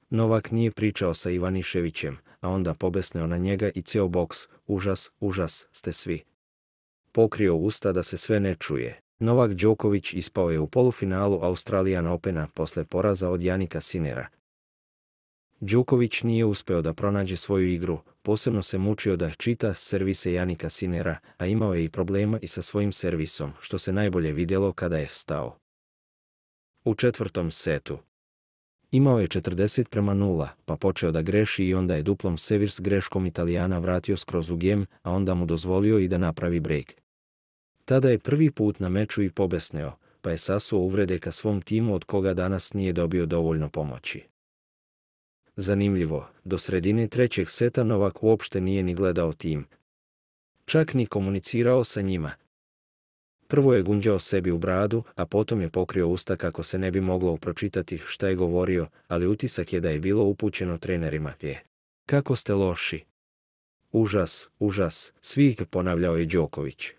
Novak nije pričao sa Ivaniševićem, a onda pobesneo na njega i cijel boks. Užas, ste svi. Pokrio usta da se sve ne čuje. Novak Đoković ispao je u polufinalu Australian Opena posle poraza od Janika Sinnera. Đoković nije uspeo da pronađe svoju igru, posebno se mučio da čita servise Janika Sinnera, a imao je i problema i sa svojim servisom, što se najbolje vidjelo kada je stao. U četvrtom setu imao je 40:0, pa počeo da greši i onda je duplom servise greškom Italijana vratio skroz u gem, a onda mu dozvolio i da napravi break. Tada je prvi put na meču i pobesneo, pa je sasuo uvrede ka svom timu od koga danas nije dobio dovoljno pomoći. Zanimljivo, do sredine trećeg seta Novak uopšte nije ni gledao tim. Čak ni komunicirao sa njima. Prvo je gunđao sebi u bradu, a potom je pokrio usta kako se ne bi moglo pročitati šta je govorio, ali utisak je da je bilo upućeno trenerima. Kako ste loši. Užas, svi, ponavljao je Đoković.